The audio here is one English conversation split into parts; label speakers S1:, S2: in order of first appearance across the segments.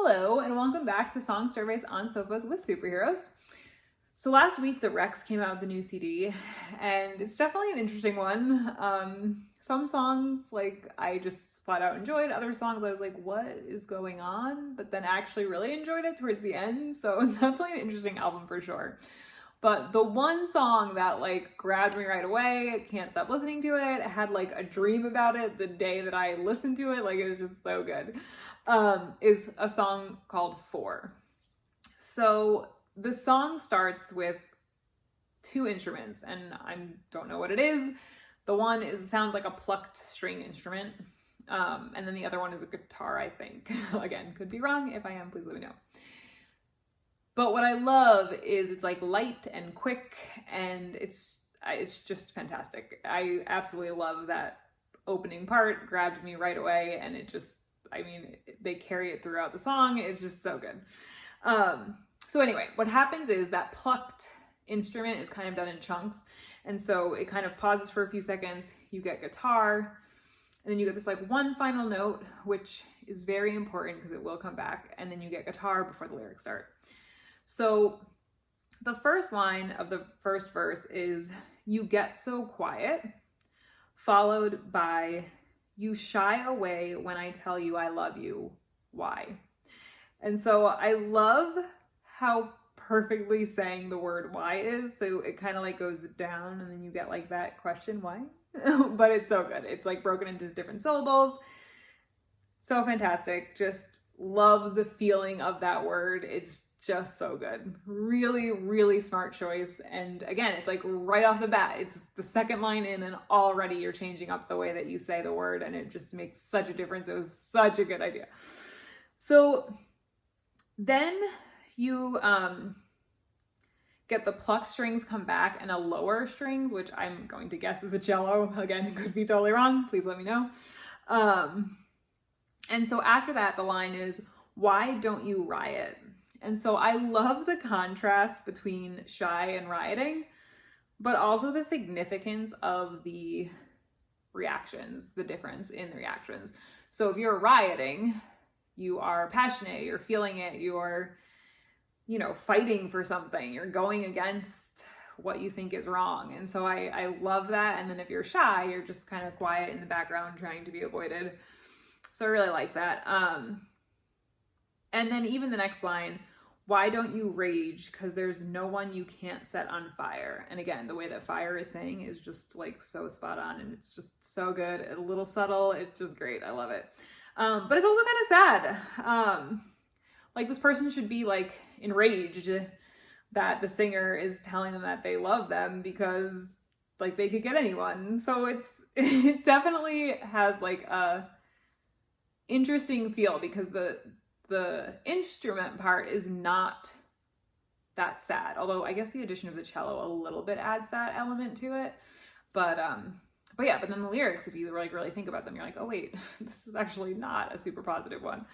S1: Hello, and welcome back to Song Surveys on Sofas with Superheroes. So last week, the Rex came out with the new CD, and it's definitely an interesting one. Some songs, I just flat out enjoyed. Other songs, I was like, what is going on? But then actually really enjoyed it towards the end, so it's definitely an interesting album for sure. But the one song that grabbed me right away, I can't stop listening to it. I had a dream about it the day that I listened to it. It was just so good. Is a song called Four. So the song starts with two instruments, and I don't know what it is. The one sounds like a plucked string instrument, and then the other one is a guitar, I think. Again, could be wrong. If I am, please let me know. But what I love is it's light and quick, and it's just fantastic. I absolutely love that opening part. Grabbed me right away, and they carry it throughout the song. It's just so good. So anyway, what happens is that plucked instrument is kind of done in chunks, and so it kind of pauses for a few seconds. You get guitar, and then you get this one final note, which is very important because it will come back, and then you get guitar before the lyrics start. So the first line of the first verse is, "You get so quiet," followed by, "You shy away when I tell you I love you. Why?" And so I love how perfectly saying the word why is. So it kind of goes down, and then you get that question, why? But it's so good. It's broken into different syllables. So fantastic. Just love the feeling of that word. It's just so good. Really, really smart choice. And again, it's right off the bat, it's the second line in, and already you're changing up the way that you say the word, and it just makes such a difference. It was such a good idea. So then you get the plucked strings come back and a lower strings, which I'm going to guess is a cello. Again, could be totally wrong. Please let me know. And so after that, the line is, "Why don't you riot?" And so I love the contrast between shy and rioting, but also the significance of the reactions, the difference in the reactions. So if you're rioting, you are passionate, you're feeling it, you're, fighting for something, you're going against what you think is wrong. And so I love that. And then if you're shy, you're just kind of quiet in the background trying to be avoided. So I really like that. And then even the next line, "Why don't you rage? Because there's no one you can't set on fire." And again, the way that fire is saying is just so spot on, and it's just so good. A little subtle. It's just great. I love it. But it's also kind of sad. This person should be enraged that the singer is telling them that they love them, because they could get anyone. So it definitely has a interesting feel, because the instrument part is not that sad. Although I guess the addition of the cello a little bit adds that element to it. But then the lyrics, if you really think about them, you're like, oh wait, this is actually not a super positive one.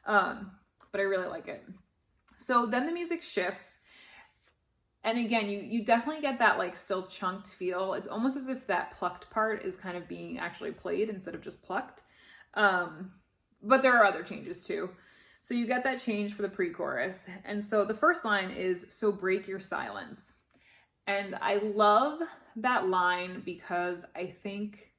S1: But I really like it. So then the music shifts. And again, you definitely get that still chunked feel. It's almost as if that plucked part is kind of being actually played instead of just plucked. But there are other changes too. So you get that change for the pre-chorus. And so the first line is, "So break your silence." And I love that line because I think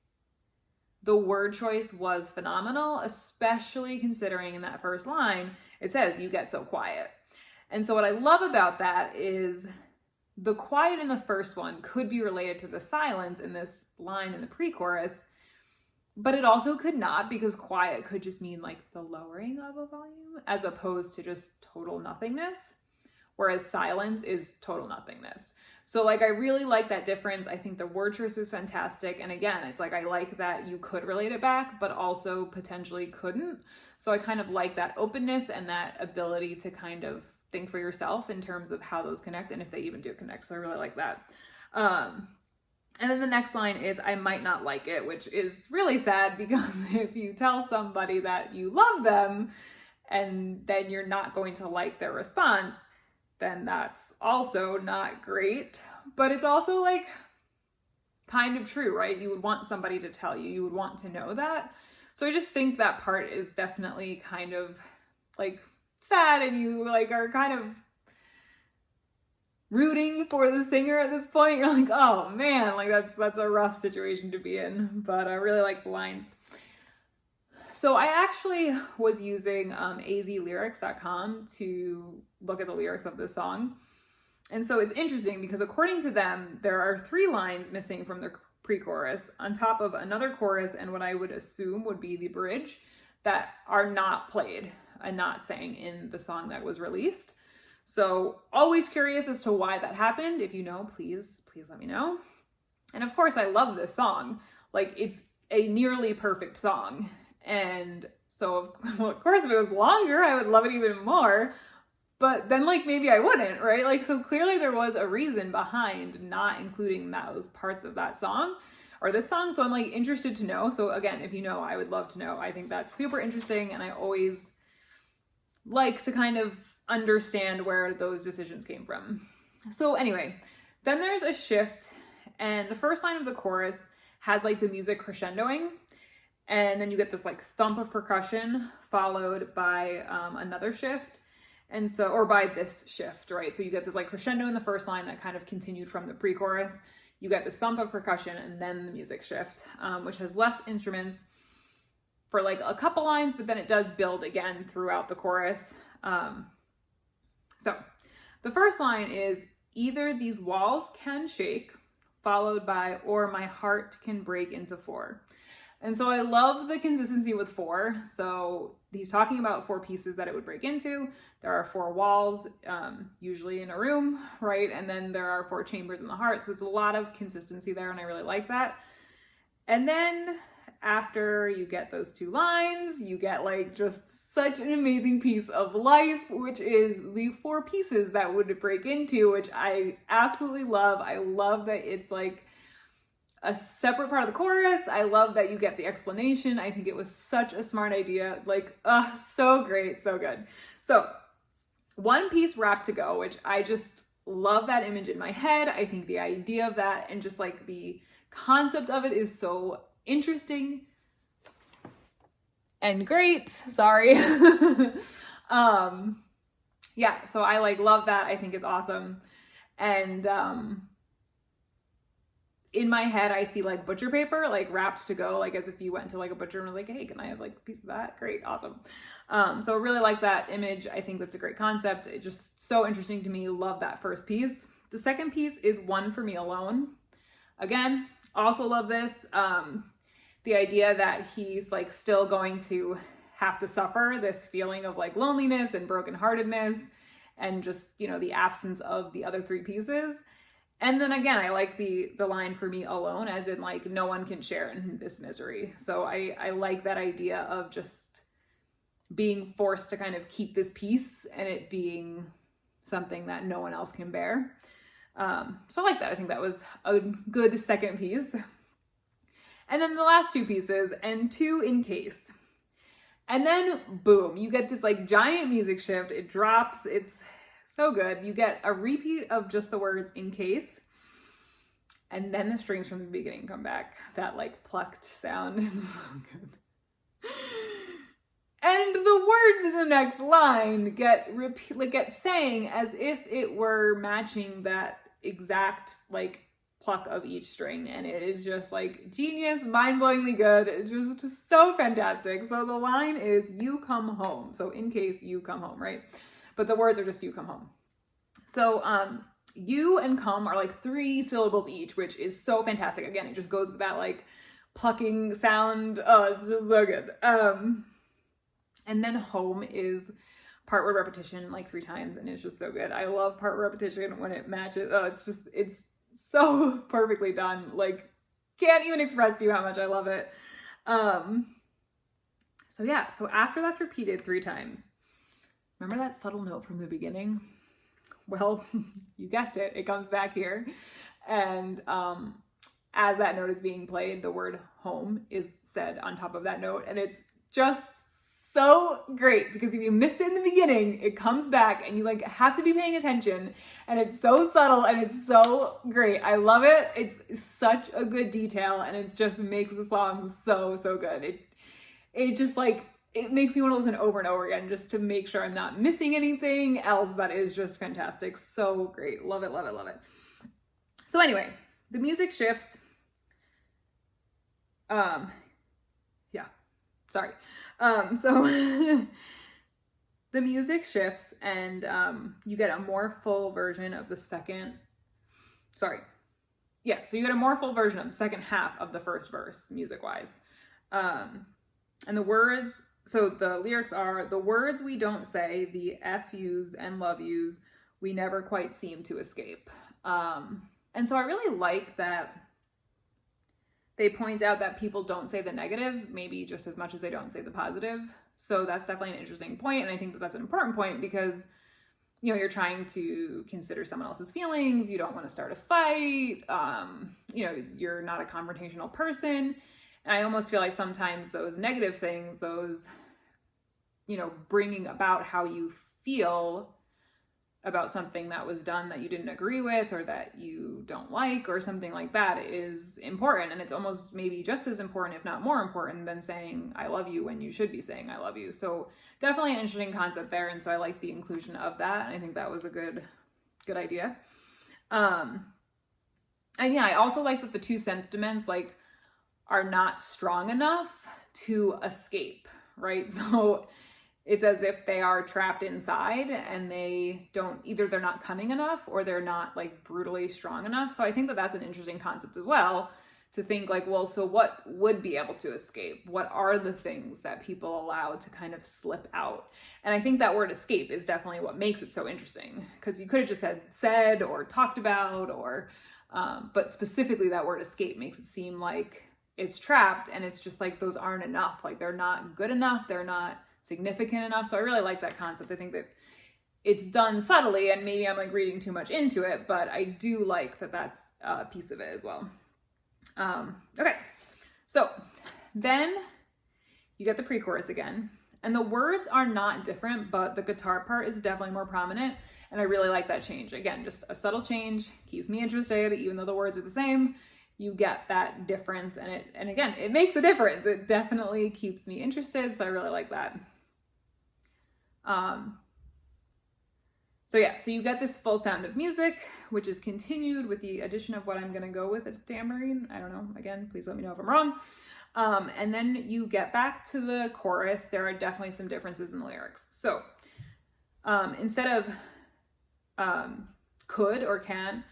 S1: the word choice was phenomenal, especially considering in that first line, it says, "You get so quiet." And so what I love about that is the quiet in the first one could be related to the silence in this line in the pre-chorus, but it also could not, because quiet could just mean the lowering of a volume as opposed to just total nothingness, whereas silence is total nothingness. So I really like that difference. I think the word choice was fantastic. And again, it's I like that you could relate it back, but also potentially couldn't. So I kind of like that openness and that ability to kind of think for yourself in terms of how those connect, and if they even do connect. So I really like that. And then the next line is, "I might not like it," which is really sad, because if you tell somebody that you love them and then you're not going to like their response, then that's also not great. But it's also kind of true, right? You would want somebody to tell you, you would want to know that. So I just think that part is definitely kind of sad and you like are kind of rooting for the singer at this point. You're like, oh man, like that's a rough situation to be in, but I really like the lines. So I actually was using azlyrics.com to look at the lyrics of this song. And so it's interesting because according to them, there are 3 lines missing from the pre-chorus on top of another chorus and what I would assume would be the bridge that are not played and not sang in the song that was released. So always curious as to why that happened. If you know, please let me know. And of course, I love this song. Like, it's a nearly perfect song. And so, of course, if it was longer, I would love it even more. But then, like, maybe I wouldn't, right? Like, so clearly there was a reason behind not including those parts of that song or this song. So I'm, like, interested to know. So again, if you know, I would love to know. I think that's super interesting. And I always like to kind of understand where those decisions came from. So anyway, then there's a shift. And the first line of the chorus has, like, the music crescendoing. And then you get this, like, thump of percussion followed by another shift. And so, or by this shift, right? So you get this like crescendo in the first line that kind of continued from the pre-chorus. You get this thump of percussion and then the music shift, which has less instruments for like a couple lines, but then it does build again throughout the chorus. So the first line is either these walls can shake, followed by, or my heart can break into 4. And so I love the consistency with 4. So he's talking about 4 pieces that it would break into. There are 4 walls, usually in a room, right? And then there are 4 chambers in the heart. So it's a lot of consistency there, and I really like that. And then after you get those 2 lines, you get like just such an amazing piece of life, which is the 4 pieces that would break into, which I absolutely love. I love that it's like a separate part of the chorus. I love that you get the explanation. I think it was such a smart idea. Like, so great, so good. So 1 piece wrapped to go, which I just love that image in my head. I think the idea of that and just like the concept of it is so interesting and great. Sorry. Yeah, so I like love that. I think it's awesome. And in my head, I see like butcher paper, like wrapped to go, like as if you went to like a butcher and was like, hey, can I have like a piece of that? Great, awesome. So I really like that image. I think that's a great concept. It's just so interesting to me. Love that first piece. The second piece is One for Me Alone. Again, also love this. The idea that he's like still going to have to suffer this feeling of like loneliness and brokenheartedness and just, you know, the absence of the other 3 pieces. And then again, I like the line for me alone, as in like no one can share in this misery. So I like that idea of just being forced to kind of keep this peace and it being something that no one else can bear. So I like that. I think that was a good second piece. And then the last 2 pieces and 2 in case. And then boom, you get this like giant music shift. It drops. It's so good. You get a repeat of just the words in case. And then the strings from the beginning come back. That like plucked sound is so good. And the words in the next line get sang as if it were matching that exact like pluck of each string. And it is just like genius, mind-blowingly good. It's just so fantastic. So the line is you come home. So in case you come home, right? But the words are just you come home. So you and come are like 3 syllables each, which is so fantastic. Again, it just goes with that like plucking sound. Oh, it's just so good. And then home is part word repetition like 3 times, and it's just so good. I love part word repetition when it matches. Oh, it's so perfectly done. Like, can't even express to you how much I love it. So yeah, so after that's repeated 3 times, remember that subtle note from the beginning? Well, you guessed it, it comes back here. And as that note is being played, the word home is said on top of that note. And it's just so great because if you miss it in the beginning, it comes back and you like have to be paying attention. And it's so subtle and it's so great. I love it. It's such a good detail and it just makes the song so, so good. It just like it makes me want to listen over and over again just to make sure I'm not missing anything else that is just fantastic. So great. Love it, love it, love it. So anyway, the music shifts. Yeah, sorry. So the music shifts and you get a more full version of the second, so you get a more full version of the second half of the first verse, music-wise. And the words, so the lyrics are, the words we don't say, the F yous and love yous, we never quite seem to escape. And so I really like that they point out that people don't say the negative, maybe just as much as they don't say the positive. So that's definitely an interesting point. And I think that that's an important point because, you know, you're trying to consider someone else's feelings. You don't want to start a fight. You know, you're not a confrontational person. And I almost feel like sometimes those negative things, those, you know, bringing about how you feel about something that was done that you didn't agree with or that you don't like or something like that is important. And it's almost maybe just as important, if not more important, than saying I love you when you should be saying I love you. So definitely an interesting concept there. And so I like the inclusion of that. And I think that was a good idea. And yeah, I also like that the two sentiments like are not strong enough to escape, right? So it's as if they are trapped inside and they don't, either they're not cunning enough or they're not like brutally strong enough. So I think that that's an interesting concept as well, to think like, well, so what would be able to escape? What are the things that people allow to kind of slip out? And I think that word escape is definitely what makes it so interesting, because you could have just said or talked about or, but specifically that word escape makes it seem like it's trapped and it's just like those aren't enough. Like they're not good enough. They're not significant enough. So I really like that concept. I think that it's done subtly and maybe I'm like reading too much into it, but I do like that that's a piece of it as well. Okay, so then you get the pre-chorus again and the words are not different, but the guitar part is definitely more prominent. And I really like that change. Again, just a subtle change, keeps me interested, even though the words are the same. You get that difference and again, it makes a difference. It definitely keeps me interested. So I really like that. So yeah, so you get this full sound of music, which is continued with the addition of what I'm going to go with a tambourine. I don't know. Again, please let me know if I'm wrong. And then you get back to the chorus. There are definitely some differences in the lyrics. So instead of could or can,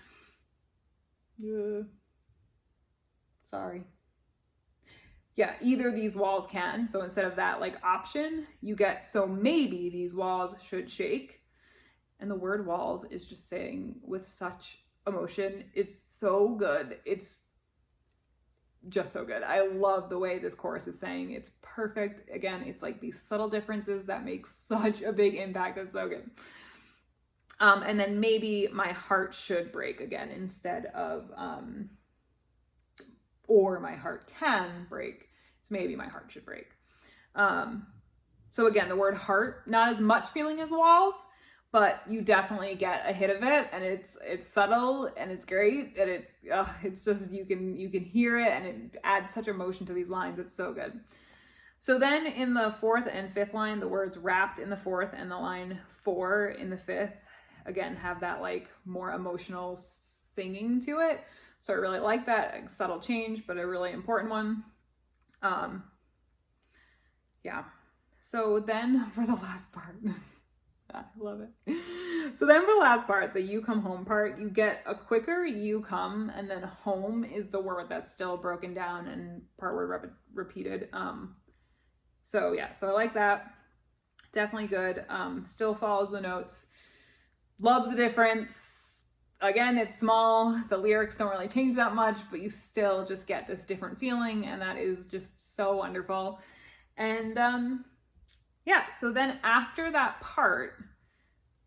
S1: sorry. Yeah, either these walls can. So instead of that like option, you get so maybe these walls should shake. And the word walls is just saying with such emotion. It's so good. It's just so good. I love the way this chorus is saying. It's perfect. Again, it's like these subtle differences that make such a big impact. It's so good. And then maybe my heart should break again instead of or my heart can break. So maybe my heart should break. So again, the word heart, not as much feeling as walls, but you definitely get a hit of it, and it's subtle and it's great, and it's just you can hear it, and it adds such emotion to these lines. It's so good. So then in the fourth and fifth line, the words wrapped in the fourth and the line for in the fifth, again, have that like more emotional singing to it. So I really like that subtle change, but a really important one. Yeah. So then for the last part, I love it. So then for the last part, the you come home part, you get a quicker you come, and then home is the word that's still broken down and part word repeated. So yeah, so I like that. Definitely good. Still follows the notes. Love the difference. Again, it's small. The lyrics don't really change that much, but you still just get this different feeling, and that is just so wonderful. And yeah, so then after that part,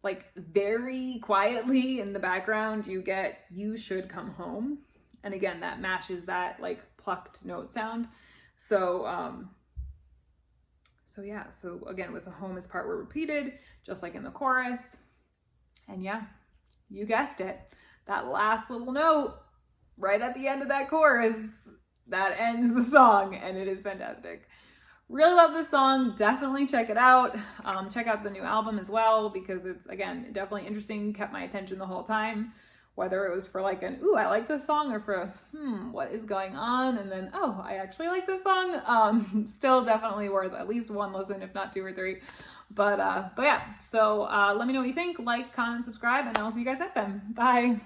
S1: like very quietly in the background, you get you should come home. And again, that matches that like plucked note sound. So yeah, so again, with the home is part word repeated, just like in the chorus. And yeah, you guessed it, that last little note right at the end of that chorus, that ends the song, and it is fantastic. Really love this song. Definitely check it out. Check out the new album as well, because it's, again, definitely interesting. Kept my attention the whole time. Whether it was for like an, ooh, I like this song, or for what is going on? And then, oh, I actually like this song. Still definitely worth at least one listen, if not 2 or 3. But yeah, so let me know what you think. Like, comment, subscribe, and I'll see you guys next time. Bye.